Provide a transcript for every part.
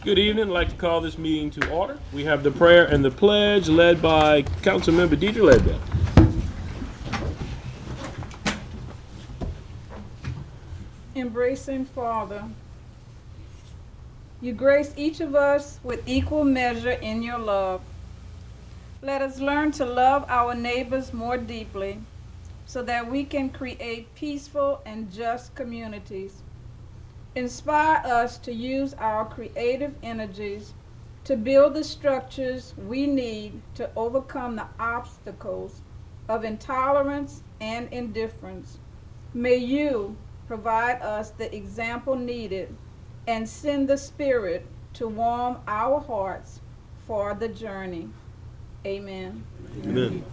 Good evening. I'd like to call this meeting to order. We have the prayer and the pledge led by Councilmember Deidre Ledbetter. Embracing Father, you grace each of us with equal measure in your love. Let us learn to love our neighbors more deeply so that we can create peaceful and just communities. Inspire us to use our creative energies to build the structures we need to overcome the obstacles of intolerance and indifference. May you provide us the example needed and send the Spirit to warm our hearts for the journey. Amen. Amen.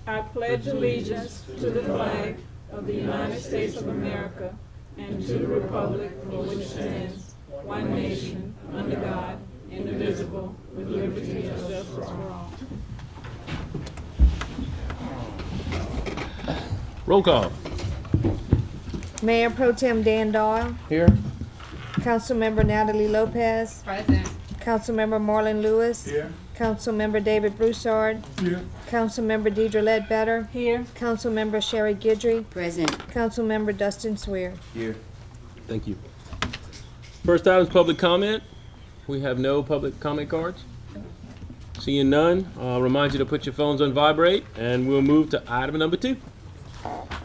I pledge allegiance to the flag of the United States of America and to the republic for which stands one nation, under God, indivisible, with liberty and justice for all. Roll call. Mayor Pro Tem Dan Doyle, Here. Councilmember Natalie Lopez, Present. Councilmember Marlon Lewis, Here. Councilmember David Broussard, Here. Councilmember Deidre Ledbetter, Here. Councilmember Sherry Guidry, Present. Councilmember Dustin Swear. Here. Thank you. First item is public comment. We have no public comment cards. Seeing none, I'll remind you to put your phones on vibrate, and we'll move to item number 2.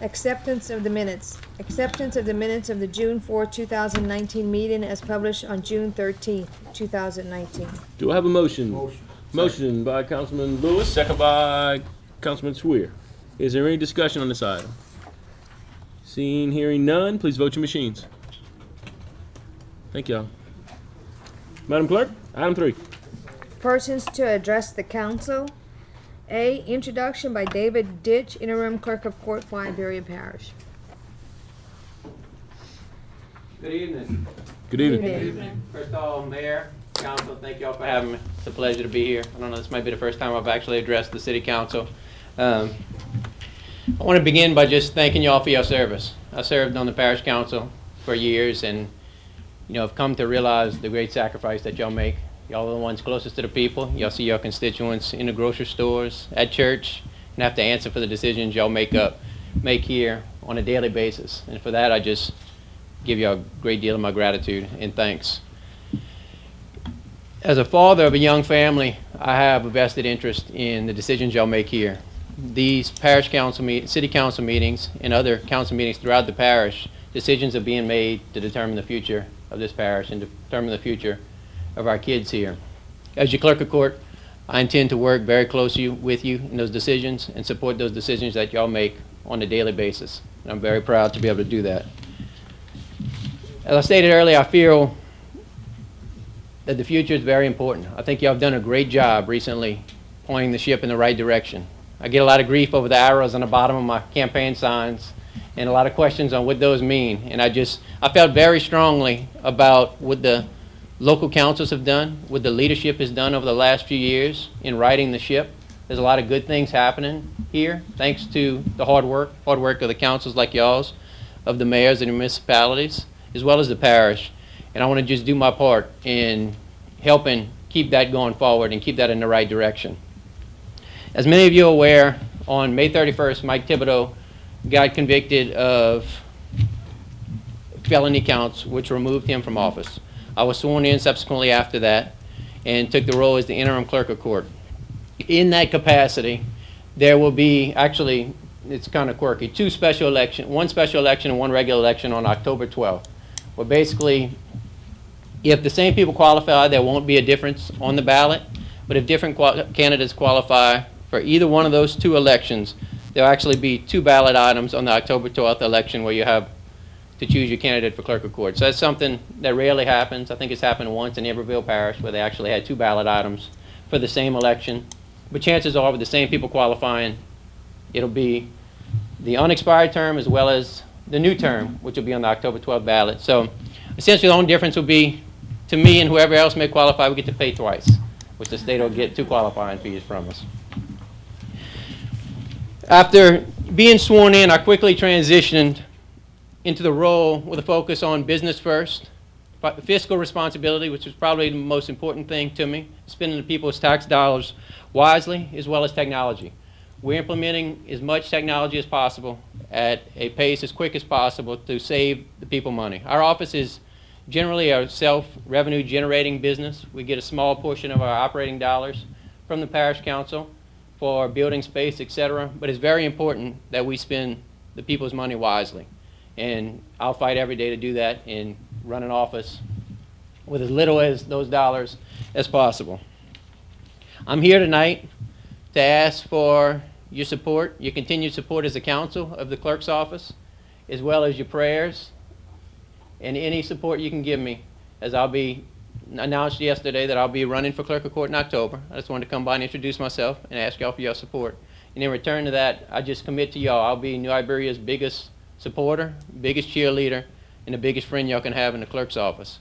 Acceptance of the minutes. Acceptance of the minutes of the June 4, 2019 meeting as published on June 13, 2019. Do I have a motion? Motion by Councilman Lewis, second by Councilman Swear. Is there any discussion on this item? Seeing, hearing none, please vote your machines. Thank y'all. Madam Clerk, item 3. Persons to address the council. A, introduction by David Ditch, interim clerk of court for Iberia Parish. Good evening. Good evening. Good evening. First of all, Mayor, Council, thank you all for having me. It's a pleasure to be here. I don't know, this might be the first time I've actually addressed the City Council. I want to begin by just thanking you all for your service. I served on the Parish Council for years and, I've come to realize the great sacrifice that y'all make. Y'all are the ones closest to the people. Y'all see your constituents in the grocery stores, at church, and have to answer for the decisions y'all make here on a daily basis. And for that, I just give you a great deal of my gratitude and thanks. As a father of a young family, I have a vested interest in the decisions y'all make here. These parish council city council meetings and other council meetings throughout the parish, decisions are being made to determine the future of this parish and determine the future of our kids here. As your clerk of court, I intend to work very closely with you in those decisions and support those decisions that y'all make on a daily basis. And I'm very proud to be able to do that. As I stated earlier, I feel that the future is very important. I think y'all have done a great job recently pointing the ship in the right direction. I get a lot of grief over the arrows on the bottom of my campaign signs and a lot of questions on what those mean. And I felt very strongly about what the local councils have done, what the leadership has done over the last few years in righting the ship. There's a lot of good things happening here, thanks to the hard work of the councils like y'all's, of the mayors and the municipalities, as well as the parish. And I want to just do my part in helping keep that going forward and keep that in the right direction. As many of you are aware, on May 31st, Mike Thibodeau got convicted of felony counts, which removed him from office. I was sworn in subsequently after that and took the role as the interim clerk of court. In that capacity, there will be, actually, it's kind of quirky, one special election and one regular election on October 12th. Well, basically, if the same people qualify, there won't be a difference on the ballot, but if different candidates qualify for either one of those 2 elections, there'll actually be 2 ballot items on the October 12th election where you have to choose your candidate for clerk of court. So that's something that rarely happens. I think it's happened once in Iberville Parish where they actually had 2 ballot items for the same election. But chances are with the same people qualifying, it'll be the unexpired term as well as the new term, which will be on the October 12th ballot. So essentially the only difference will be, to me and whoever else may qualify, we get to pay twice, which the state will get 2 qualifying fees from us. After being sworn in, I quickly transitioned into the role with a focus on business first, fiscal responsibility, which is probably the most important thing to me, spending the people's tax dollars wisely, as well as technology. We're implementing as much technology as possible at a pace as quick as possible to save the people money. Our office is generally a self-revenue generating business. We get a small portion of our operating dollars from the parish council for building space, etc. But it's very important that we spend the people's money wisely. And I'll fight every day to do that and run an office with as little as those dollars as possible. I'm here tonight to ask for your support, your continued support as a council of the clerk's office, as well as your prayers and any support you can give me, as I'll be announced yesterday that I'll be running for clerk of court in October. I just wanted to come by and introduce myself and ask y'all for your support. And in return to that, I just commit to y'all, I'll be New Iberia's biggest supporter, biggest cheerleader, and the biggest friend y'all can have in the clerk's office.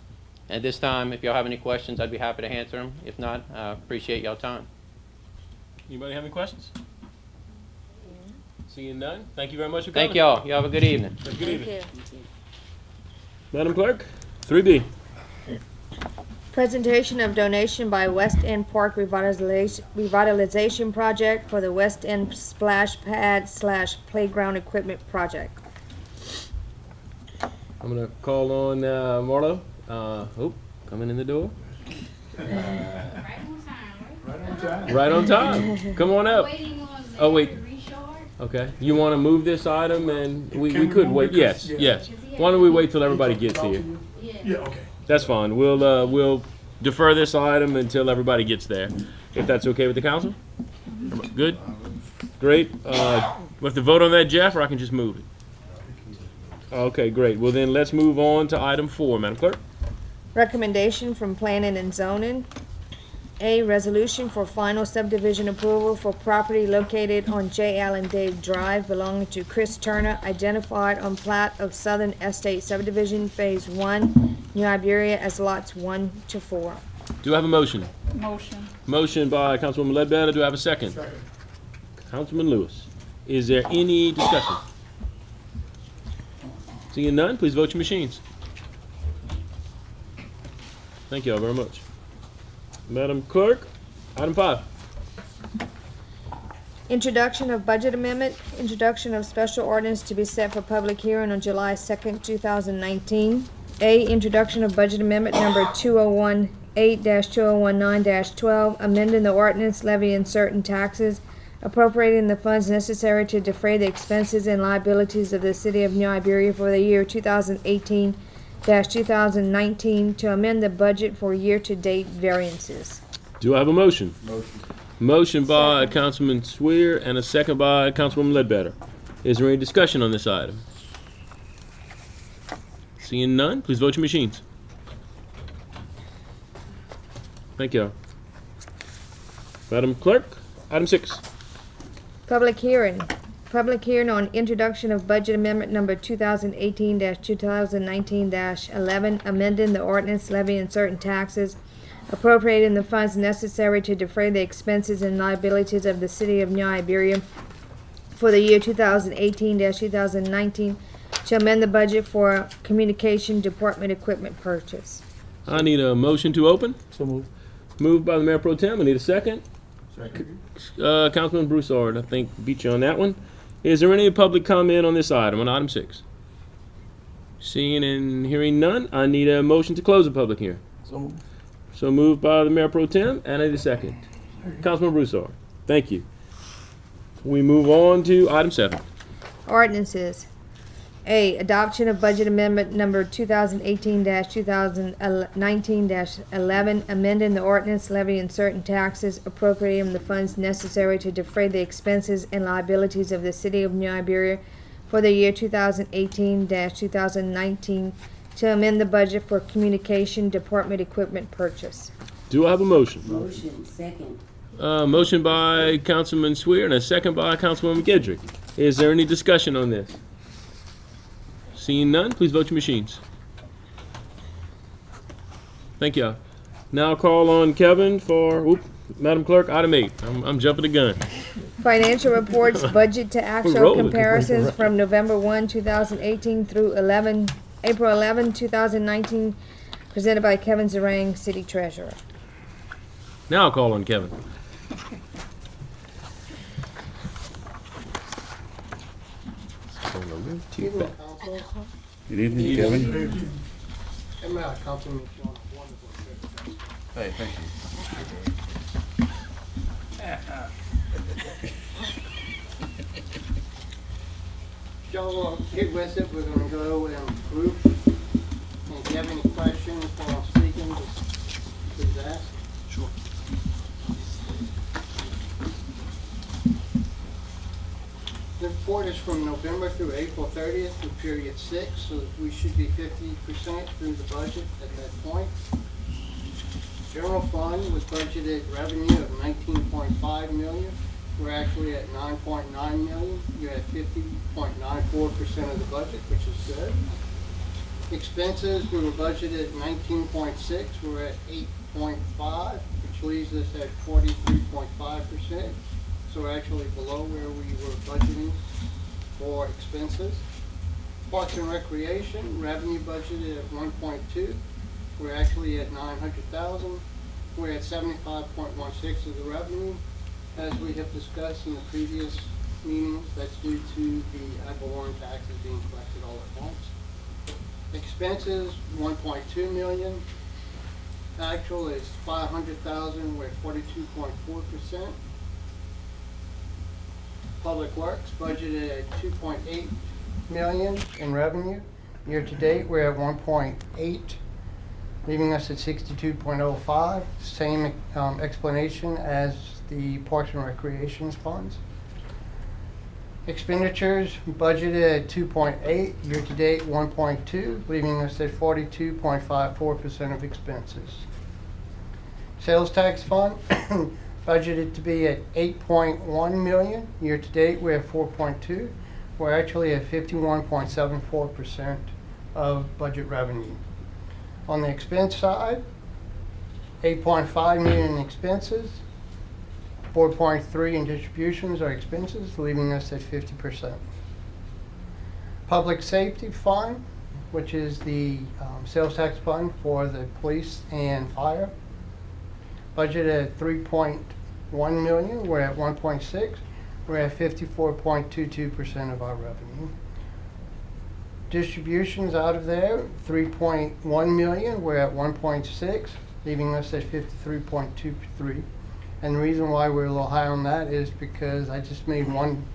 At this time, if y'all have any questions, I'd be happy to answer them. If not, I appreciate y'all time. Anybody have any questions? Seeing none, thank you very much for coming. Thank y'all. Y'all have a good evening. Have a good evening. Thank you. Madam Clerk, 3B. Presentation of donation by West End Park Revitalization Project for the West End Splash Pad / Playground Equipment Project. I'm gonna call on Marlo. Coming in the door. Right on time. Come on up. Oh, wait. Okay. You want to move this item, and we could wait. Yes, yes. Why don't we wait till everybody gets here? Yeah, okay. That's fine. We'll defer this item until everybody gets there, if that's okay with the council. Good. Great. We have to vote on that, Jeff, or I can just move it. Okay, great. Well, then let's move on to item 4, Madam Clerk. Recommendation from Planning and Zoning. A, resolution for final subdivision approval for property located on J. Allen Dave Drive belonging to Chris Turner, identified on plat of Southern Estate Subdivision Phase 1, New Iberia, as lots 1 to 4. Do I have a motion? Motion. Motion by Councilwoman Ledbetter. Do I have a second? Second. Councilman Lewis. Is there any discussion? Seeing none, please vote your machines. Thank you all very much. Madam Clerk, item 5. Introduction of budget amendment, introduction of special ordinance to be set for public hearing on July 2nd, 2019. A, introduction of budget amendment number 2018-2019-12, amending the ordinance levying certain taxes, appropriating the funds necessary to defray the expenses and liabilities of the city of New Iberia for the year 2018-2019 to amend the budget for year-to-date variances. Do I have a motion? Motion. Motion by Councilman Swear and a second by Councilwoman Ledbetter. Is there any discussion on this item? Seeing none, please vote your machines. Thank you. Madam Clerk, item 6. Public hearing. Public hearing on introduction of budget amendment number 2018-2019-11, amending the ordinance levying certain taxes, appropriating the funds necessary to defray the expenses and liabilities of the city of New Iberia for the year 2018-2019, to amend the budget for communication department equipment purchase. I need a motion to open. So moved. Moved by the Mayor Pro Tem. I need a second. Second. Councilman Broussard, I think, beat you on that one. Is there any public comment on this item, on item 6? Seeing and hearing none, I need a motion to close the public hearing. So moved. So moved by the Mayor Pro Tem, and I need a second. Councilman Broussard, thank you. We move on to item 7. Ordinances. A, adoption of budget amendment number 2018-2019-11, amending the ordinance levying certain taxes, appropriating the funds necessary to defray the expenses and liabilities of the city of New Iberia for the year 2018-2019, to amend the budget for communication department equipment purchase. Do I have a motion? Motion, second. Motion by Councilman Swear and a second by Councilwoman Gedrick. Is there any discussion on this? Seeing none, please vote your machines. Thank you. Now I'll call on Kevin for, Madam Clerk, item 8. I'm jumping the gun. Financial reports, budget to We're actual rolling. comparisons from November 1, 2018 through April 11, 2019. presented by Kevin Zarang, City Treasurer. Now I'll call on Kevin. Evening, Council. Good evening, Kevin. And Councilman Sean, wonderful trip. Hey, thank you. Y'all will get with it, we're gonna go in group. And if you have any questions while I'm speaking, just please ask. Sure. The report is from November through April 30th through period 6, so we should be 50% through the budget at that point. General fund was budgeted revenue of 19.5 million. We're actually at 9.9 million. You're at 50.94% of the budget, which is good. Expenses, we were budgeted 19.6. We're at 8.5, which leaves us at 43.5%. So we're actually below where we were budgeting for expenses. Parks and Recreation, revenue budgeted at 1.2. We're actually at 900,000. We're at 75.16 of the revenue. As we have discussed in the previous meetings, that's due to the ad valorem taxes being collected all at once. Expenses, 1.2 million. Actual is 500,000, we're at 42.4%. Public Works budgeted at 2.8 million in revenue. Year to date, we're at 1.8, leaving us at 62.05. Same explanation as the Parks and Recreations funds. Expenditures budgeted at 2.8, year to date 1.2, leaving us at 42.54% of expenses. Sales tax fund budgeted to be at 8.1 million, year to date we're at 4.2. We're actually at 51.74% of budget revenue. On the expense side, 8.5 million in expenses, 4.3 in distributions or expenses, leaving us at 50%. Public Safety Fund, which is the sales tax fund for the police and fire, budgeted at 3.1 million, we're at 1.6, we're at 54.22% of our revenue. Distributions out of there, 3.1 million, we're at 1.6, leaving us at 53.23. And the reason why we're a little high on that is because I just made one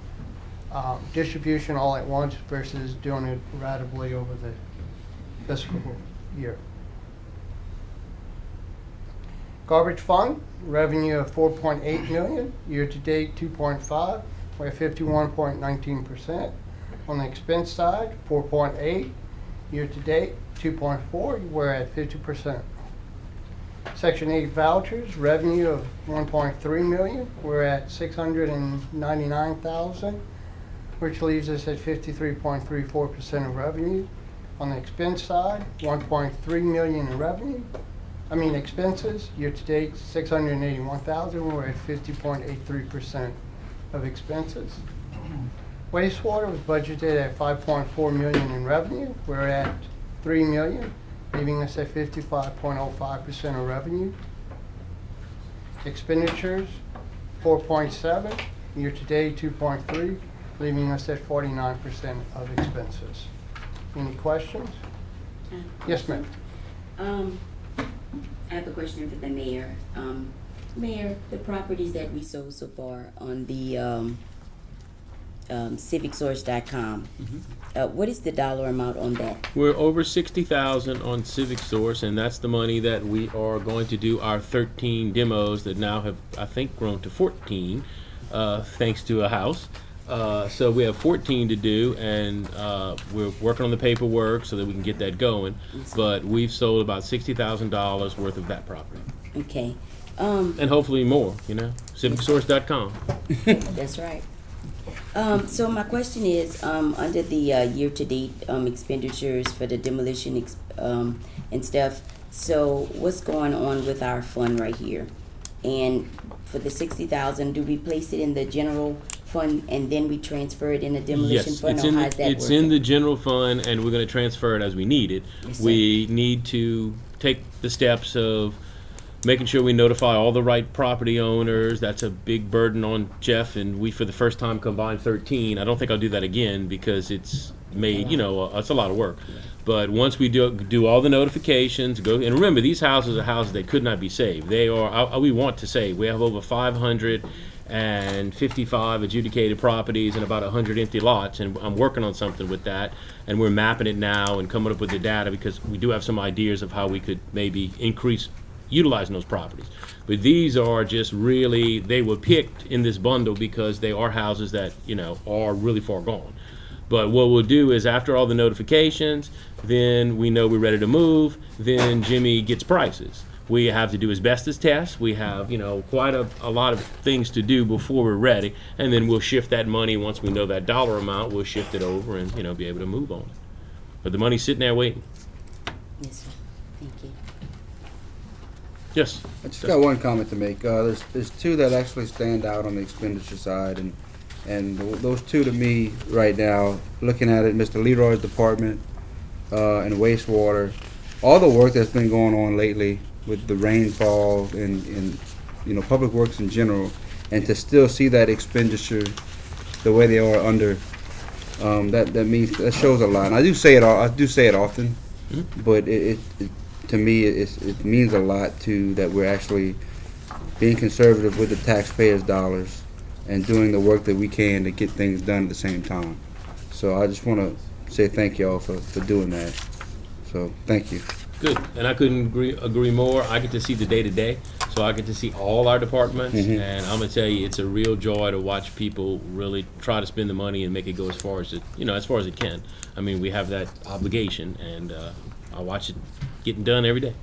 distribution all at once versus doing it ratably over the fiscal year. Garbage fund, revenue of 4.8 million, year to date 2.5, we're at 51.19%. On the expense side, 4.8, year to date 2.4, we're at 50%. Section 8 vouchers, revenue of 1.3 million, we're at 699,000, which leaves us at 53.34% of revenue. On the expense side, 1.3 million in expenses, year to date 681,000, we're at 50.83% of expenses. Wastewater was budgeted at 5.4 million in revenue, we're at 3 million, leaving us at 55.05% of revenue. Expenditures, 4.7, year to date 2.3, leaving us at 49% of expenses. Any questions? Yes, ma'am. I have a question for the mayor. Mayor, the properties that we sold so far on the civicsource.com, what is the dollar amount on that? We're over 60,000 on Civic Source, and that's the money that we are going to do our 13 demos that now have, I think, grown to 14, thanks to a house. So we have 14 to do, and we're working on the paperwork so that we can get that going. But we've sold about $60,000 worth of that property, Okay. and hopefully more. Civicsource.com. That's right. So my question is, under the year-to-date expenditures for the demolition and stuff, so what's going on with our fund right here? And for the 60,000, do we place it in the general fund and then we transfer it in the demolition Yes, fund, it's or in how's that it's in working? the general fund, and we're going to transfer it as we need it. Yes, sir. We need to take the steps of making sure we notify all the right property owners. That's a big burden on Jeff, and we, for the first time, combined 13. I don't think I'll do that again because it's made, it's a lot of work. But once we do all the notifications, and remember, these houses are houses that could not be saved. They are, we want to save. We have over 555 adjudicated properties and about 100 empty lots, and I'm working on something with that, and we're mapping it now and coming up with the data because we do have some ideas of how we could maybe increase utilizing those properties. But these are just really, they were picked in this bundle because they are houses that, are really far gone. But what we'll do is after all the notifications, then we know we're ready to move, then Jimmy gets prices. We have to do asbestos tests. We have, quite a lot of things to do before we're ready. And then we'll shift that money, once we know that dollar amount, we'll shift it over and, be able to move on it. But the money's sitting there waiting. Yes, sir. Thank you. Yes. I just got one comment to make. There's two that actually stand out on the expenditure side, and those two to me right now, looking at it, Mr. Leroy's department and wastewater, all the work that's been going on lately with the rainfall and public works in general, and to still see that expenditure the way they are under, that shows a lot. And I do say it often, but it to me it means a lot too that we're actually being conservative with the taxpayers' dollars and doing the work that we can to get things done at the same time. So I just want to say thank y'all for doing that. So thank you. Good, and I couldn't agree more. I get to see the day-to-day, so I get to see all our departments, and I'm gonna tell you, it's a real joy to watch people really try to spend the money and make it go as far as it can. I mean, we have that obligation, and I watch it getting done every day.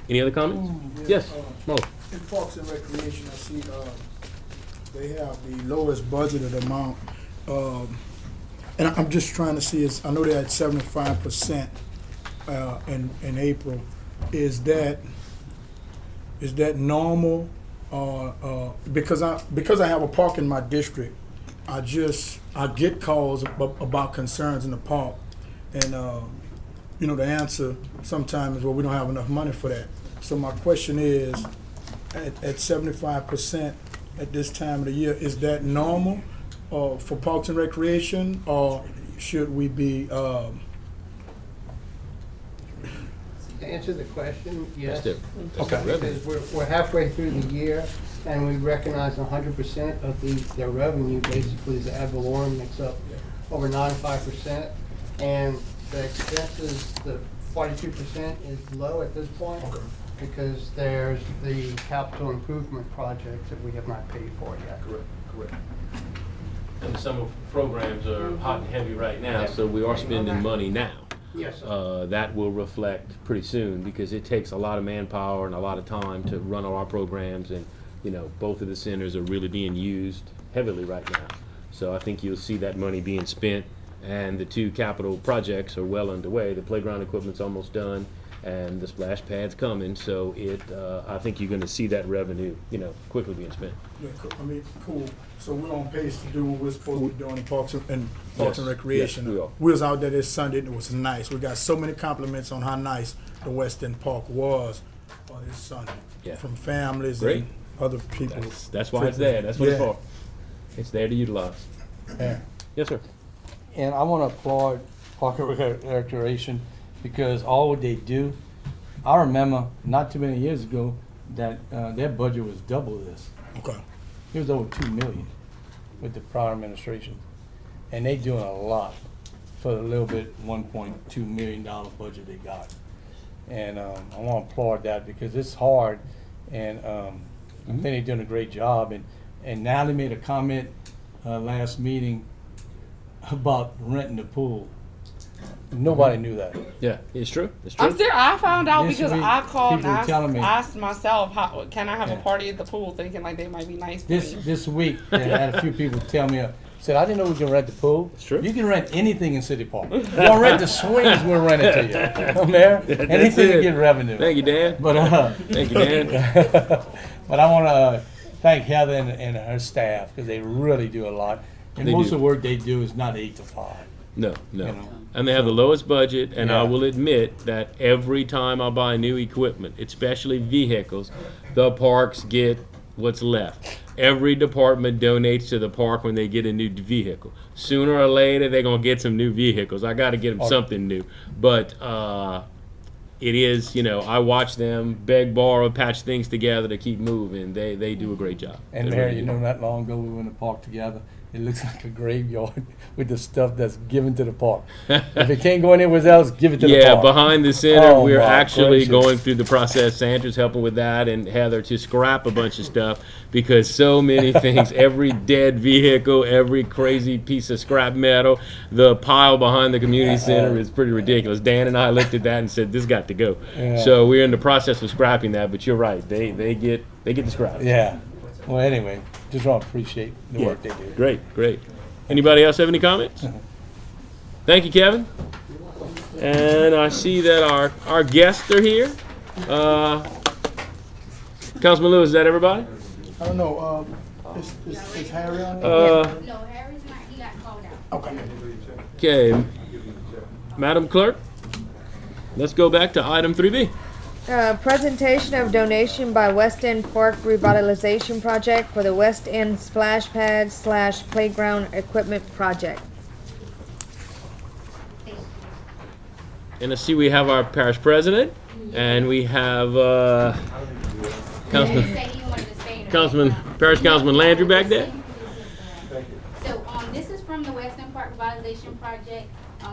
Any other comments? Yes, Mo. In Parks and Recreation, I see they have the lowest budgeted amount, and I'm just trying to see. I know they're at 75% in April. Is that normal? Because I have a park in my district, I get calls about concerns in the park, and the answer sometimes is, well, we don't have enough money for that. So my question is, at 75% at this time of the year, is that normal for Parks and Recreation, or should we be? To answer the question, yes. Okay. Because we're halfway through the year, and we recognize 100% of their revenue basically is ad valorem, makes up over 95%, and the expenses, the 42% is low at this point. Okay. Because there's the capital improvement projects that we have not paid for yet. Correct. And some programs are hot and heavy right now, so we are spending money now. Yes, sir. That will reflect pretty soon because it takes a lot of manpower and a lot of time to run all our programs, and both of the centers are really being used heavily right now. So I think you'll see that money being spent, and the two capital projects are well underway. The playground equipment's almost done, and the splash pad's coming. So I think you're going to see that revenue, quickly being spent. Yeah, cool. So we're on pace to do what we're supposed to be doing in Parks and Recreation. Yes, we are. We was out there this Sunday, and it was nice. We got so many compliments on how nice the West End Park was on this Sunday. Yeah. From families Great. and other people. That's why it's there. That's what it's Yeah. for. It's there to utilize. Yeah. Yes, sir. And I want to applaud Park and Recreation because all what they do, I remember not too many years ago that their budget was double this. Okay. It was over $2 million with the prior administration, and they doing a lot for the little bit $1.2 million budget they got. And I want to applaud that because it's hard, and I think they're doing a great job. And now they made a comment last meeting about renting the pool. Nobody knew that. Yeah, it's true. It's true. I found out This because week, I called and people telling me. asked myself, how can I have Yeah. a party at the pool, thinking like they might be nice to me. This week, I had a few people tell me, said, I didn't know we can rent the pool. It's true. You can rent anything in City Park. You want to rent the swings, we'll rent it to you. Mayor, anything to it. get revenue. Thank you, Dan. But Thank you, Dan. but I want to thank Heather and her staff because they really do a lot. And They most do. of the work they do is not 8 to 5. No, no. You know. And they have the lowest budget, and I Yeah. will admit that every time I buy new equipment, especially vehicles, the parks get what's left. Every department donates to the park when they get a new vehicle. Sooner or later, they're gonna get some new vehicles. I gotta get them something new. But it is, I watch them beg, borrow, patch things together to keep moving. They do a great job. And They Mayor, really you do. know, not long ago, we were in the park together. It looks like a graveyard with the stuff that's given to the park. If it can't go anywhere else, give it to the Yeah, park. behind the center, Oh, we're my actually gracious. going through the process. Sandra's helping with that, and Heather to scrap a bunch of stuff because so many things, every dead vehicle, every crazy piece of scrap metal, the pile behind the community center is pretty ridiculous. Dan and I looked at that and said, "This got to go." Yeah. So we're in the process of scrapping that. But you're right, they get the scrap. Yeah. Well, anyway, just want to appreciate the work they do. Great, great. Anybody else have any comments? Thank you, Kevin. And I see that our guests are here. Councilman Lewis, is that everybody? I don't know, is Harry on it? No, Harry's not. He got called out. Okay. Okay, Madam Clerk, let's go back to item 3B. Presentation of donation by West End Park Revitalization Project for the West End Splash Pad / Playground Equipment Project. And I see we have our parish president, and we have Councilman, Parish Councilman Landry back there. So, this is from the Western Park Revitalization Project.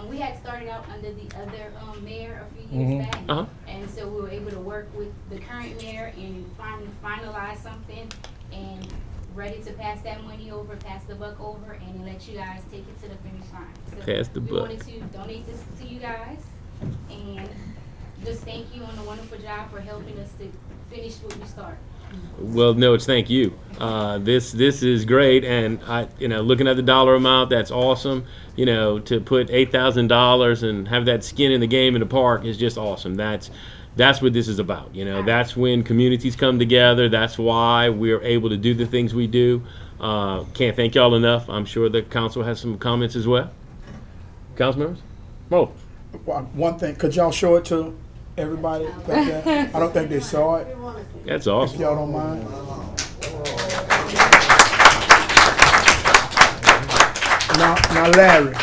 We had started out under the other mayor a few years back, Uh-huh. and so we were able to work with the current mayor and finalize something and ready to pass that money over, pass the buck over, and let you guys take it to the finish line. So Pass the we buck. wanted to donate this to you guys and just thank you on the wonderful job for helping us to finish what we started. Well, no, it's thank you. This is great, and looking at the dollar amount, that's awesome. To put $8,000 and have that skin in the game in the park is just awesome. That's what this is about. That's when communities come together. That's why we're able to do the things we do. Can't thank y'all enough. I'm sure the council has some comments as well. Council members? Mo. One thing, could y'all show it to everybody back there? I don't think they saw it, That's if awesome. y'all don't mind. Now Larry,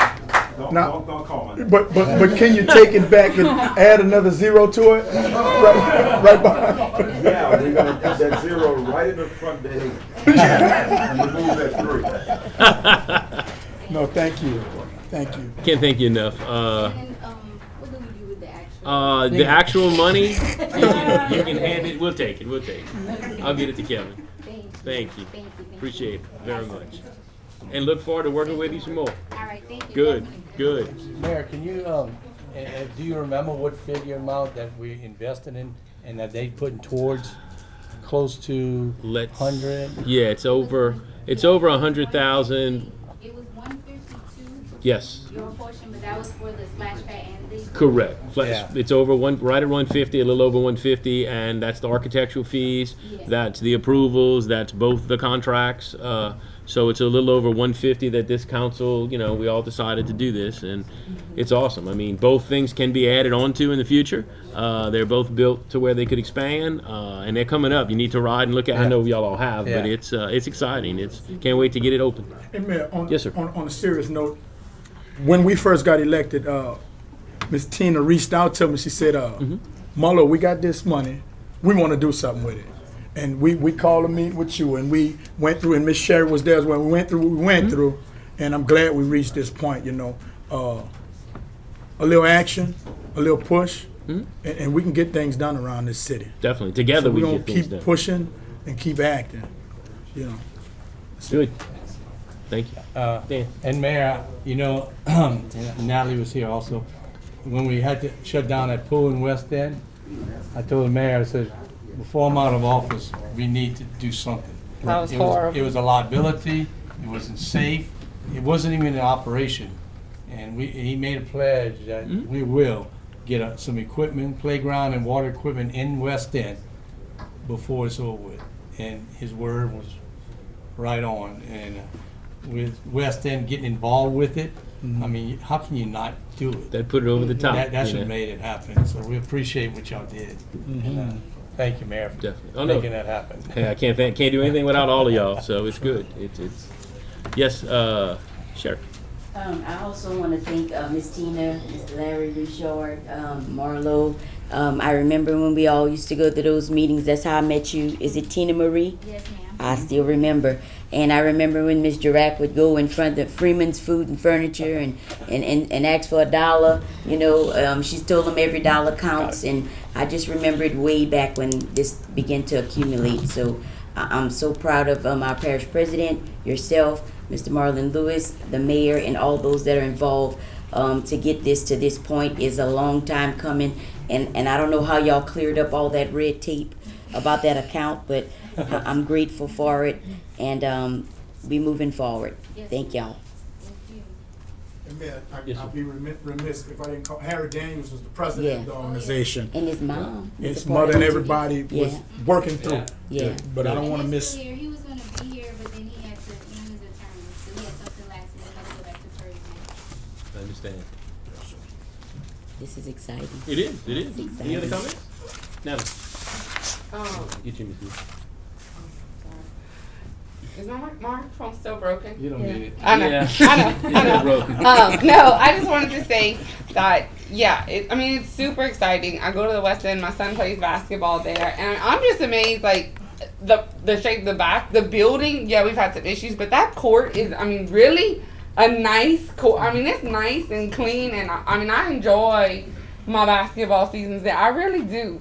but can you take it back and add another zero to it? Right behind. Yeah, we're gonna put that zero right in the front there and remove that 3. No, thank you. Can't thank you enough. And what do we do with the actual? The actual money, you can hand it. We'll take it. I'll get it to Kevin. Thank you. Appreciate it very much. And look forward to working with you some more. All right, thank you. Good, Definitely. good. Mayor, can you, do you remember what figure amount that we invested in and that they putting towards close to Let's. 100? Yeah, it's over 100,000. It was 152, Yes, your portion, but that was for the splash pad and the. correct. Yeah. It's over right at 150, a little over 150, and that's the architectural fees. Yeah. That's the approvals. That's both the contracts. So it's a little over 150 that this council, we all decided to do this, and it's awesome. I mean, both things can be added onto in the future. They're both built to where they could expand, and they're coming up. You need to ride and look at. I know y'all all have, but Yeah. it's exciting. Can't wait to get it open. Hey, Mayor, Yes, sir. on a serious note, when we first got elected, Ms. Tina reached out to me. She said, Muller, we got this money. We want to do something with it. And we called a meeting with you, and we went through, and Miss Sherry was there as well. We went through what we went through, and I'm glad we reached this point, a little action, a little push, and we can get things done around this city. Definitely. Together So we we're can gonna get things keep done. pushing and keep acting, Good. Thank you. Dan. And Mayor, Natalie was here also. When we had to shut down that pool in West End, I told the mayor, I said, before I'm out of office, we need to do something. That was horrible. It was a liability, it wasn't safe, it wasn't even an operation. And he made a pledge that we will get some equipment, playground and water equipment in West End before it's over with. And his word was right on. And with West End getting involved with it. I mean, how can you not do it? That put it over the top. That's you what know. made it happen. So we appreciate what y'all did. And, thank you, Mayor, for Definitely. Oh, no. making that happen. Hey, I can't do anything without all of y'all, so it's good. It's yes, Sheriff. I also want to thank Miss Tina, Mr. Larry Richard, Marlo. I remember when we all used to go to those meetings. That's how I met you. Is it Tina Marie? Yes, ma'am. I still remember. And I remember when Miss Jirac would go in front of Freeman's Food and Furniture and ask for $1. You know, she told them every dollar counts. And I just remembered way back when this began to accumulate. So I'm so proud of our parish president, yourself, Mr. Marlon Lewis, the mayor, and all those that are involved. To get this to this point is a long time coming. And I don't know how y'all cleared up all that red tape about that account, but I'm grateful for it, and we moving forward. Yes. Thank y'all. Thank you. And Mayor, Yes, I'll sir. be remiss if I didn't call, Harry Daniels was the president Yeah. of the organization. And his mom. was His a part mother of and it. everybody was Yeah. working through. Yeah. But I don't want to And he's miss. still here. He was gonna be here, but then he had to use his attorney. So he had something last minute. He had to go back to Thursday. I understand. This is exciting. It is. It is. It's Any other exciting. comments? Now, Um, get you, Miss Lee. is my microphone still broken? You don't need it. I know. Yeah. I know. I know. Broken. No, I just wanted to say that, yeah, I mean, it's super exciting. I go to the West End. My son plays basketball there, and I'm just amazed, like, the shape of the back, the building. Yeah, we've had some issues, but that court is, I mean, really a nice court. I mean, it's nice and clean, and I mean, I enjoy my basketball seasons there. I really do.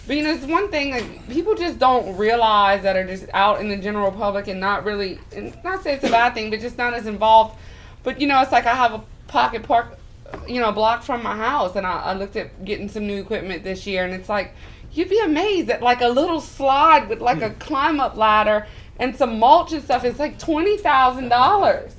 But you know, it's one thing that people just don't realize that are just out in the general public and not really, and not say it's a bad thing, but just not as involved. But you know, it's like I have a pocket park, you know, a block from my house, and I looked at getting some new equipment this year, and it's like, you'd be amazed that like a little slide with like a climb up ladder and some mulch and stuff is like $20,000.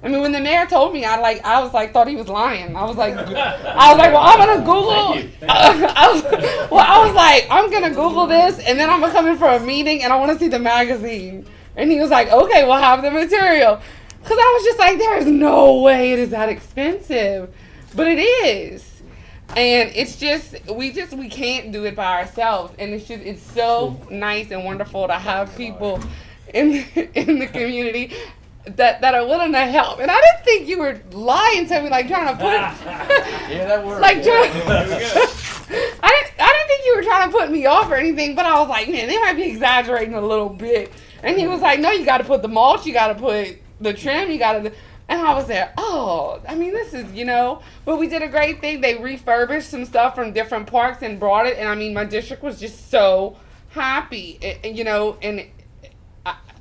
I mean, when the mayor told me, I was like, thought he was lying. I was like, well, I'm gonna Google. I was like, I'm gonna Google this, and then I'm gonna come in for a meeting, and I want to see the magazine. And he was like, okay, we'll have the material. Cause I was just like, there is no way it is that expensive, but it is. And it's just we can't do it by ourselves, and it's so nice and wonderful to have people in the community that are willing to help. And I didn't think you were lying to me, like trying to put Yeah, that works. like I didn't think you were trying to put me off or anything, but I was like, man, they might be exaggerating a little bit. And he was like, no, you got to put the mulch, you got to put the trim, you got to. And I was there, oh, I mean, this is, you know, but we did a great thing. They refurbished some stuff from different parks and brought it. And I mean, my district was just so happy, you know, and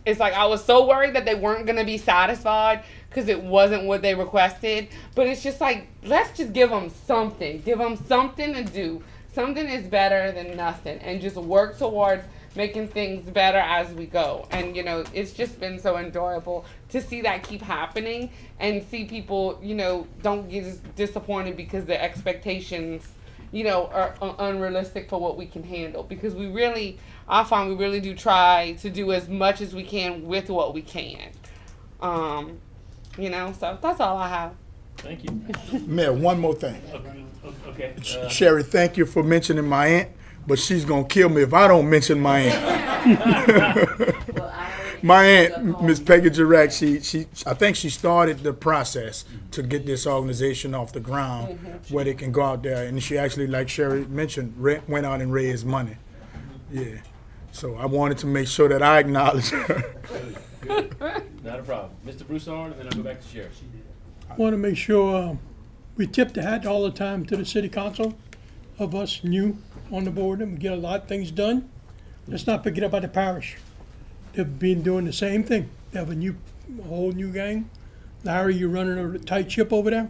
it's like I was so worried that they weren't going to be satisfied because it wasn't what they requested. But it's just like, let's just give them something. Give them something to do. Something is better than nothing. And just work towards making things better as we go. And, you know, it's just been so enjoyable to see that keep happening and see people, you know, don't get disappointed because their expectations, you know, are unrealistic for what we can handle. Because we really, I find we really do try to do as much as we can with what we can. You know, so that's all I have. Thank you. Mayor, one more thing. Okay. Sherry, thank you for mentioning my aunt, but she's gonna kill me if I don't mention my aunt. My aunt, Miss Peggy Jirac, she I think she started the process to get this organization off the ground where they can go out there, and she actually, like Sherry mentioned, went out and raised money. Yeah. So I wanted to make sure that I acknowledge her. Good. Not a problem. Mr. Broussard, and then I'll go back to Sheriff. Want to make sure we tip the hat all the time to the city council of us new on the board, and we get a lot of things done. Let's not forget about the parish. They've been doing the same thing. They have a whole new gang. Larry, you're running a tight ship over there.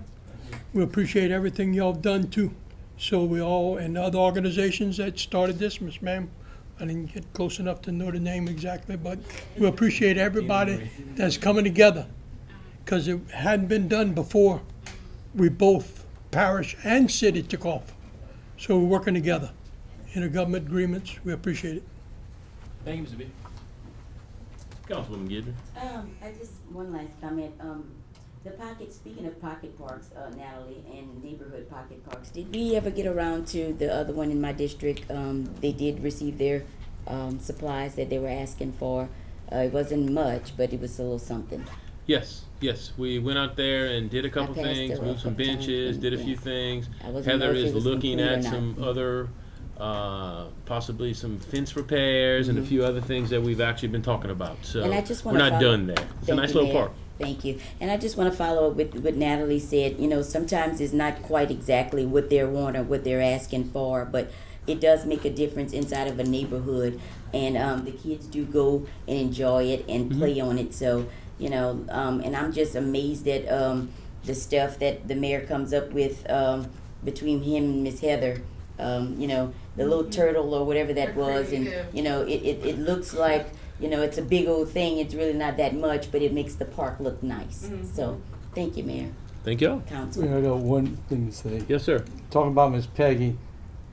We appreciate everything y'all have done too. So we all, and other organizations that started this, Miss Ma'am, I didn't get close enough to know the name exactly, but we appreciate everybody that's coming together, because it hadn't been done before we both, parish and city, took off. So we're working together. Intergovernment agreements, we appreciate it. Thank you, Mr. B. Councilwoman Guidry. I just, one last comment, the pocket, speaking of pocket parks, Natalie, and neighborhood pocket parks, did we ever get around to the other one in my district? They did receive their, supplies that they were asking for. It wasn't much, but it was a little something. Yes, we went out there and did a couple passed things, it a moved some couple times, benches, did a yeah. few things. I wasn't Heather know if is it was looking complete or at not. some other, possibly some fence repairs and a few other things that we've actually been talking about. So And I just we're wanna not follow- done there. It's a Thank nice you, little Mayor. park. Thank you. And I just want to follow up with what Natalie said. You know, sometimes it's not quite exactly what they're wanting or what they're asking for, but it does make a difference inside of a neighborhood. And the kids do go and enjoy it and play on it. So, you know, and I'm just amazed at the stuff that the mayor comes up with between him and Miss Heather. You know, the little turtle or whatever that was. And, you know, it looks like, you know, it's a big old thing. It's really not that much, but it makes the park look nice. So, thank you, Mayor, Thank y'all. Council. I got one thing to say. Yes, sir. Talking about Miss Peggy,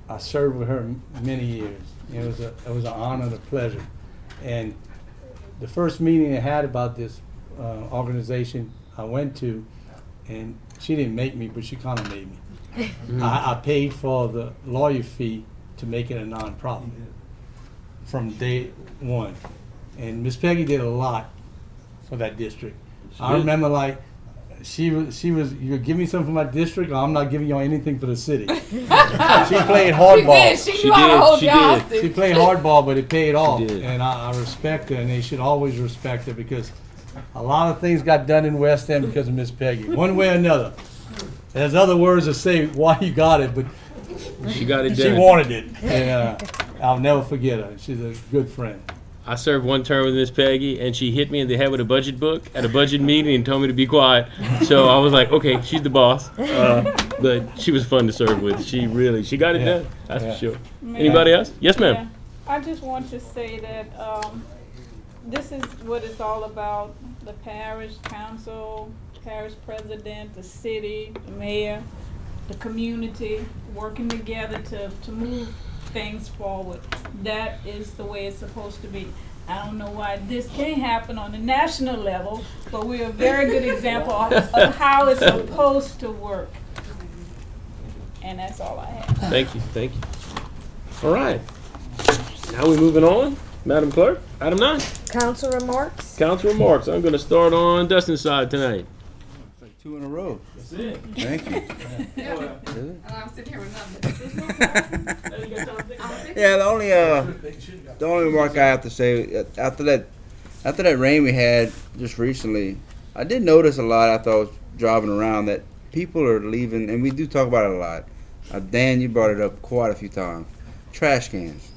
I served with her many years. It was an honor and a pleasure. And the first meeting I had about this organization I went to, and she didn't make me, but she kind of made me. I paid for the lawyer fee to make it a nonprofit from day one. And Miss Peggy did a lot for that district. I did. remember like, she was, you give me something for my district, or I'm not giving y'all anything for the city. She played hardball. She knew how to hold She you did. hostage. She played hardball, but it paid off. did. And I respect her, and they should always respect her, because a lot of things got done in West End because of Miss Peggy, one way or another. There's other words to say why you got it, but She got it she done. wanted it. And I'll never forget her. She's a good friend. I served one term with Miss Peggy, and she hit me in the head with a budget book at a budget meeting and told me to be quiet. So I was like, okay, she's the boss. But she was fun to serve with. She got it Yeah. done. That's Yeah. for sure. Mayor? Anybody else? Yes, ma'am. Yeah. I just want to say that this is what it's all about. The parish council, parish president, the city, the mayor, the community, working together to move things forward. That is the way it's supposed to be. I don't know why this can't happen on the national level, but we're a very good example of how it's supposed to work. And that's all I have. Thank you. Thank you. All right. Now we're moving on. Madam Clerk, item 9. Council remarks? Council remarks. I'm going to start on Dustin's side tonight. Like 2 in a row. That's it. Thank you. And I'm sitting here with nothing. Yeah, the only remark I have to say after that rain we had just recently, I did notice a lot after I was driving around that people are leaving, and we do talk about it a lot. Dan, you brought it up quite a few times. Trash cans,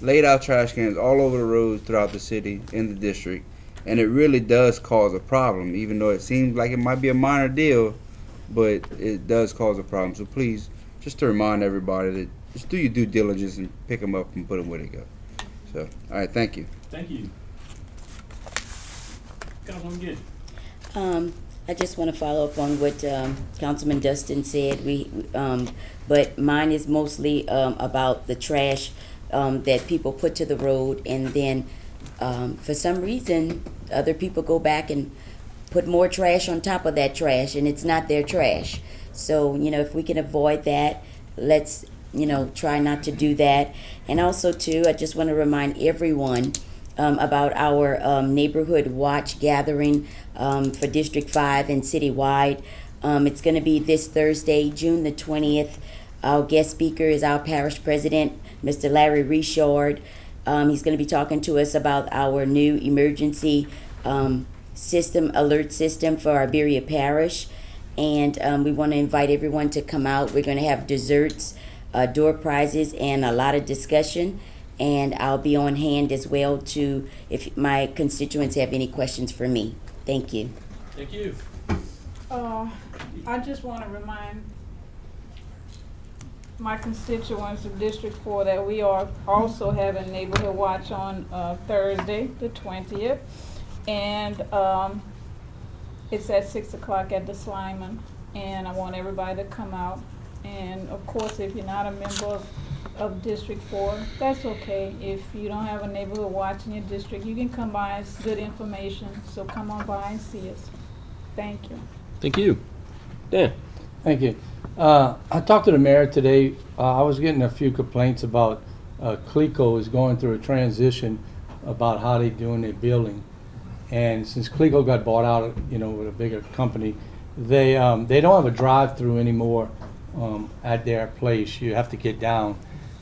laid out trash cans all over the roads throughout the city in the district, and it really does cause a problem. Even though it seems like it might be a minor deal, but it does cause a problem. So please, just to remind everybody that just do your due diligence and pick them up and put them where they go. So, all right, thank you. Thank you. Councilwoman Gibbs. I just want to follow up on what Councilman Dustin said. But mine is mostly about the trash that people put to the road, and then for some reason other people go back and put more trash on top of that trash, and it's not their trash. So if we can avoid that, let's try not to do that. And also too, I just want to remind everyone about our neighborhood watch gathering for District 5 and citywide. It's going to be this Thursday, June the 20th. Our guest speaker is our parish president, Mr. Larry Richard. He's going to be talking to us about our new emergency alert system for Iberia Parish. And we want to invite everyone to come out. We're going to have desserts, door prizes, and a lot of discussion. And I'll be on hand as well to if my constituents have any questions for me. Thank you. Thank you. I just want to remind my constituents of District 4 that we are also having Neighborhood Watch on Thursday, the 20th. And it's at 6 o'clock at the Slyman. And I want everybody to come out. And of course, if you're not a member of of District 4. That's okay. If you don't have a neighborhood watch in your district, you can come by. It's good information. So come on by and see us. Thank you. Thank you. Dan? Thank you. I talked to the mayor today. I was getting a few complaints about Clico is going through a transition about how they doing their billing. And since Clico got bought out, with a bigger company, they don't have a drive-through anymore at their place. You have to get down.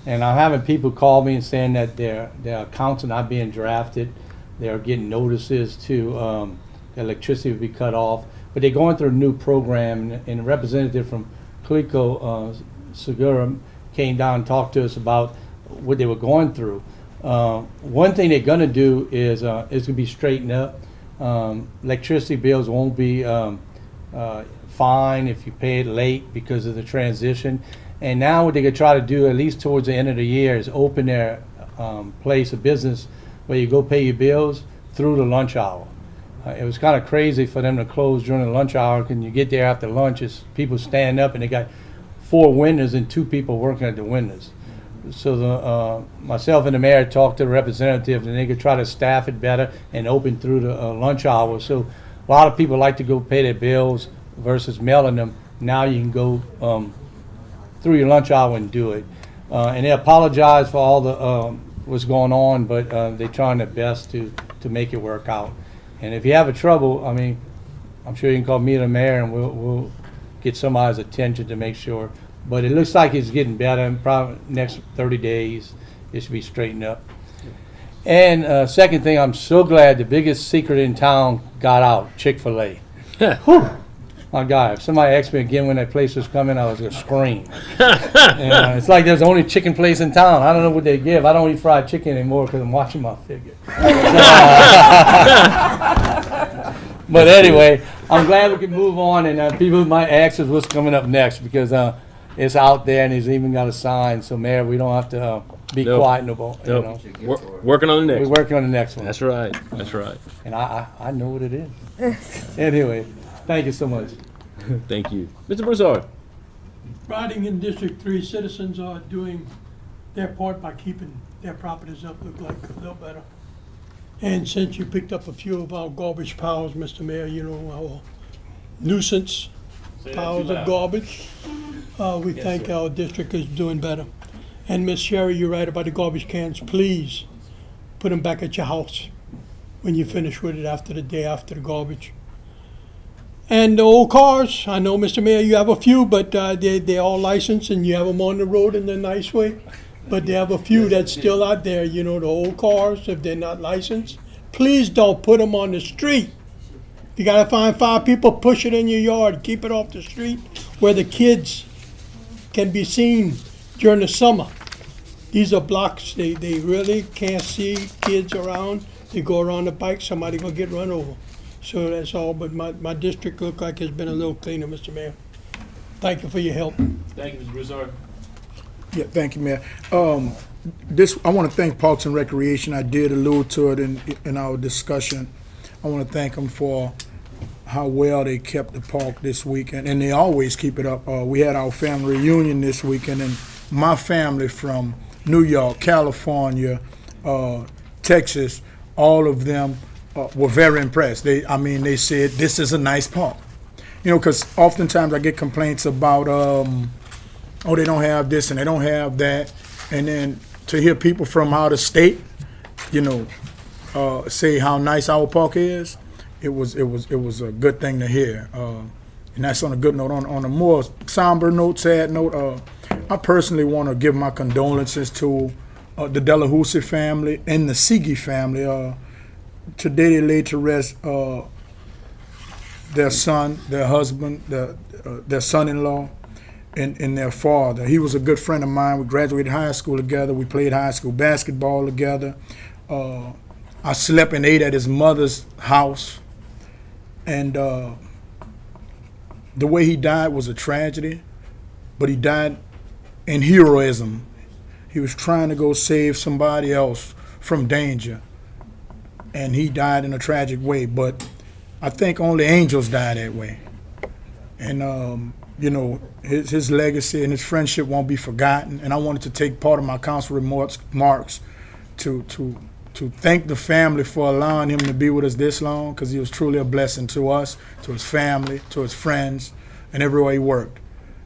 And I'm having people call me and saying that their accounts are not being drafted. They're getting notices to electricity will be cut off. But they're going through a new program, and a representative from Clico, Segura, came down and talked to us about what they were going through. One thing they're going to do is it's going to be straightened up. Electricity bills won't be fine if you pay it late because of the transition. And now what they're going to try to do, at least towards the end of the year, is open their place of business where you go pay your bills through the lunch hour. It was kind of crazy for them to close during the lunch hour. When you get there after lunch, it's people stand up and they got 4 windows and 2 people working at the windows. So myself and the mayor talked to the representative, and they could try to staff it better and open through the lunch hour. So a lot of people like to go pay their bills versus mailing them. Now you can go through your lunch hour and do it. And they apologize for all the what's going on, but they're trying their best to make it work out. And if you have a trouble, I mean, I'm sure you can call me or the mayor, and we'll get somebody's attention to make sure. But it looks like it's getting better, and probably next 30 days it should be straightened up. And second thing, I'm so glad the biggest secret in town got out, Chick-fil-A. Whew. My God, if somebody asked me again when that place was coming, I was going to scream. And, it's like there's the only chicken place in town. I don't know what they give. I don't eat fried chicken anymore because I'm watching my figure. But anyway, I'm glad we can move on, and people might ask us what's coming up next, because it's out there, and he's even got a sign. So, Mayor, we don't have to be quiet no more. Nope. Working on the next We're working on the next one. That's right. That's right. And I know what it is. Anyway, thank you so much. Thank you. Mr. Broussard? Riding in District 3, citizens are doing their part by keeping their properties up, look like a little better. And since you picked up a few of our garbage piles, Mr. Mayor, our nuisance piles of garbage, we think our district is doing better. And Miss Sherry, you're right about the garbage cans. Please put them back at your house when you finish with it after the day after the garbage. And the old cars, I know, Mr. Mayor, you have a few, but they're all licensed, and you have them on the road in a nice way. But they have a few that's still out there, the old cars, if they're not licensed. Please don't put them on the street. You gotta find 5 people, push it in your yard, keep it off the street where the kids can be seen during the summer. These are blocks, they really can't see kids around. They go around the bike, somebody gonna get run over. So that's all, but my district look like it's been a little cleaner, Mr. Mayor. Thank you for your help. Thank you, Mr. Broussard. Yeah, thank you, Mayor. I want to thank Parks and Recreation. I did allude to it in our discussion. I want to thank them for how well they kept the park this weekend, and they always keep it up. We had our family reunion this weekend, and my family from New York, California, Texas, all of them were very impressed. They said this is a nice park. Because oftentimes I get complaints about, they don't have this and they don't have that, and then to hear people from out of state, say how nice our park is, it was a good thing to hear. And that's on a good note. On a more somber note, sad note, I personally want to give my condolences to the Delahousie family and the Sigi family. Today they laid to rest their son, their husband, their son-in-law, and their father. He was a good friend of mine. We graduated high school together. We played high school basketball together. I slept and ate at his mother's house. And the way he died was a tragedy, but he died in heroism. He was trying to go save somebody else from danger, and he died in a tragic way. But I think only angels die that way. And you know, his legacy and his friendship won't be forgotten. And I wanted to take part of my council remarks to thank the family for allowing him to be with us this long, because he was truly a blessing to us, to his family, to his friends, and everywhere he worked.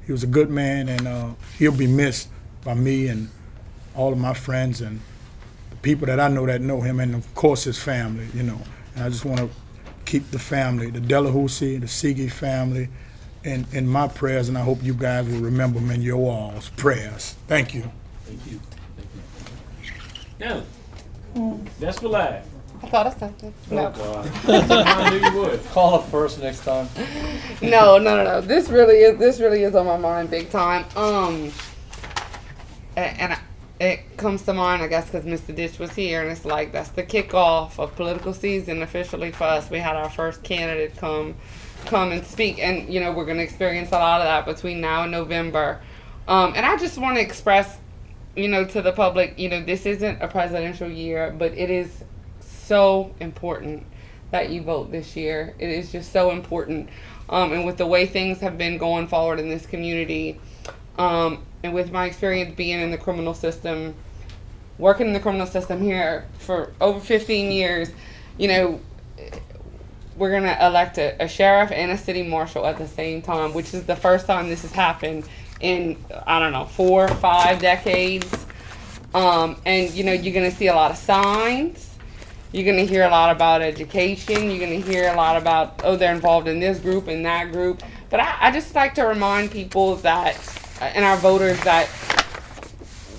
He was a good man, and he'll be missed by me and all of my friends and the people that I know him, and of course his family, you know. And I just want to keep the family, the Delahousie, the Seagate family, in my prayers, and I hope you guys will remember them in your all's prayers. Thank you. Thank you. Now, that's for live. I thought I said that. No. I knew you would. Call her first next time. No. This really is on my mind big time. It comes to mind, I guess, because Mr. Ditch was here, and it's like that's the kickoff of political season officially for us. We had our first candidate come and speak, and you know we're going to experience a lot of that between now and November. And I just want to express, you know, to the public, you know, this isn't a presidential year, but it is so important that you vote this year. It is just so important, and with the way things have been going forward in this community. And with my experience being in the criminal system, working in the criminal system here for over 15 years, you know, we're going to elect a sheriff and a city marshal at the same time, which is the first time this has happened in, I don't know, 4 or 5 decades. And, you know, you're going to see a lot of signs. You're going to hear a lot about education. You're going to hear a lot about, oh, they're involved in this group and that group. But I just like to remind people that, and our voters, that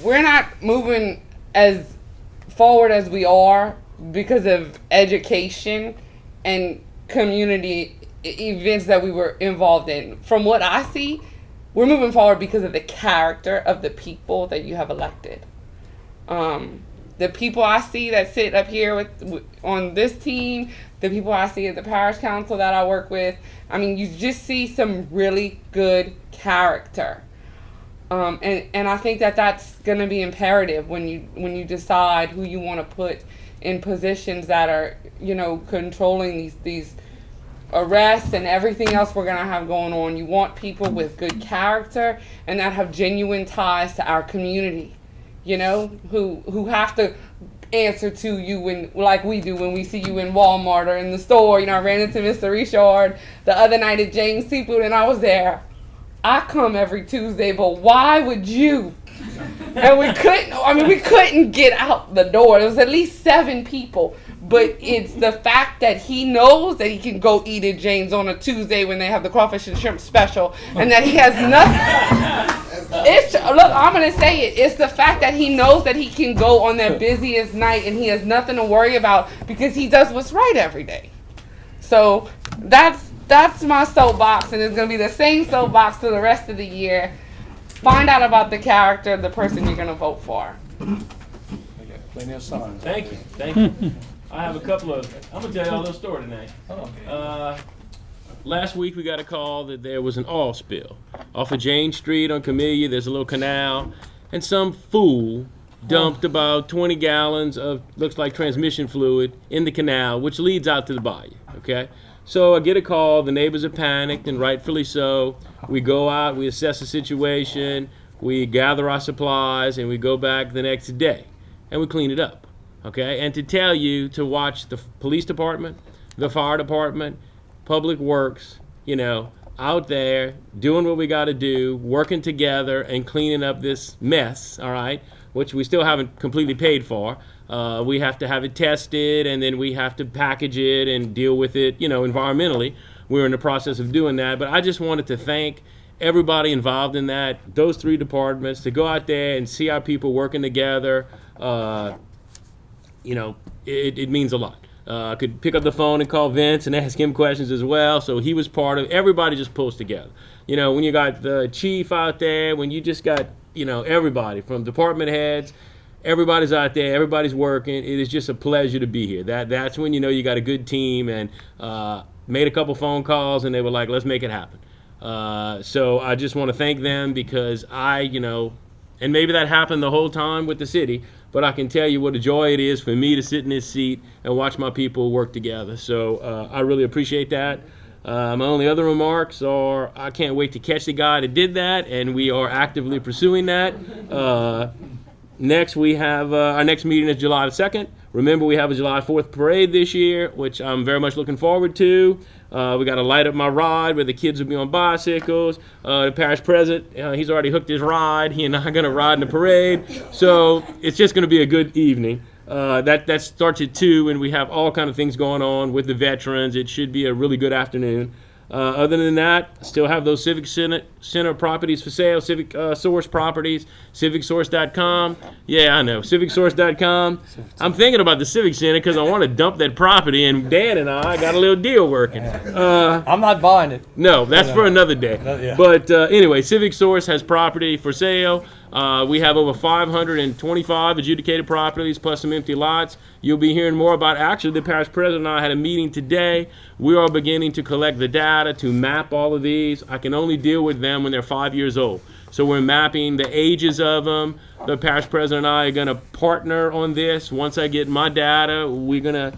we're not moving as forward as we are because of education and community events that we were involved in. From what I see, we're moving forward because of the character of the people that you have elected. The people I see that sit up here on this team, the people I see at the parish council that I work with, I mean, you just see some really good character. And I think that that's going to be imperative when you decide who you want to put in positions that are, you know, controlling these arrests and everything else we're going to have going on. You want people with good character and that have genuine ties to our community, you know, who have to answer to you when, like we do when we see you in Walmart or in the store. You know, I ran into Mr. Richard the other night at James Seafood, and I was there. I come every Tuesday, but why would you? And we couldn't get out the door. There was at least 7 people. But it's the fact that he knows that he can go eat at James on a Tuesday when they have the crawfish and shrimp special, and that he has nothing. Look, I'm going to say it. It's the fact that he knows that he can go on their busiest night and he has nothing to worry about because he does what's right every day. So that's my soapbox, and it's going to be the same soapbox for the rest of the year. Find out about the character of the person you're going to vote for. Plenty of signs. Thank you. I have a couple of, I'm going to tell you a little story tonight. Last week we got a call that there was an oil spill off of Jane Street on Camellia. There's a little canal, and some fool dumped about 20 gallons of, looks like transmission fluid in the canal, which leads out to the bayou, okay? So I get a call, the neighbors are panicked, and rightfully so. We go out, we assess the situation, we gather our supplies, and we go back the next day, and we clean it up, okay? And to tell you to watch the police department, the fire department, public works, you know, out there doing what we got to do, working together and cleaning up this mess, all right, which we still haven't completely paid for. We have to have it tested, and then we have to package it and deal with it, you know, environmentally. We're in the process of doing that. But I just wanted to thank everybody involved in that, those 3 departments, to go out there and see our people working together. You know, it means a lot. I could pick up the phone and call Vince and ask him questions as well. So he was part of, everybody just pulls together. You know, when you got the chief out there, when you just got, you know, everybody from department heads, everybody's out there, everybody's working. It is just a pleasure to be here. That's when you know you got a good team, and made a couple phone calls, and they were like, let's make it happen. So I just want to thank them, because you know, and maybe that happened the whole time with the city, but I can tell you what a joy it is for me to sit in this seat and watch my people work together. So I really appreciate that. My only other remarks are I can't wait to catch the guy that did that, and we are actively pursuing that. Next, we have our next meeting is July the 2nd. Remember, we have a July 4th parade this year, which I'm very much looking forward to. We got to light up my ride where the kids will be on bicycles. The parish president, he's already hooked his ride. He and I are going to ride in the parade. So it's just going to be a good evening. That starts at 2, and we have all kind of things going on with the veterans. It should be a really good afternoon. Other than that, still have those Civic Center properties for sale, Civic Source properties, civicsource.com. Yeah, I know, civicsource.com. I'm thinking about the Civic Center because I want to dump that property, and Dan and I got a little deal working. I'm not buying it. No, that's for another day. Yeah. But anyway, Civic Source has property for sale. We have over 525 adjudicated properties plus some empty lots. You'll be hearing more about, actually, the parish president and I had a meeting today. We are beginning to collect the data to map all of these. I can only deal with them when they're 5 years old. So we're mapping the ages of them. The parish president and I are going to partner on this. Once I get my data, we're going to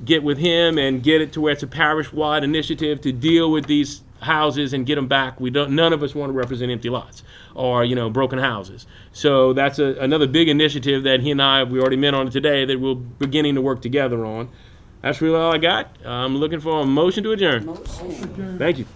get with him and get it to where it's a parish-wide initiative to deal with these houses and get them back. None of us want to represent empty lots or broken houses. So that's another big initiative that he and we already met on today that we're beginning to work together on. That's really all I got. I'm looking for a motion to adjourn. Motion. Thank you.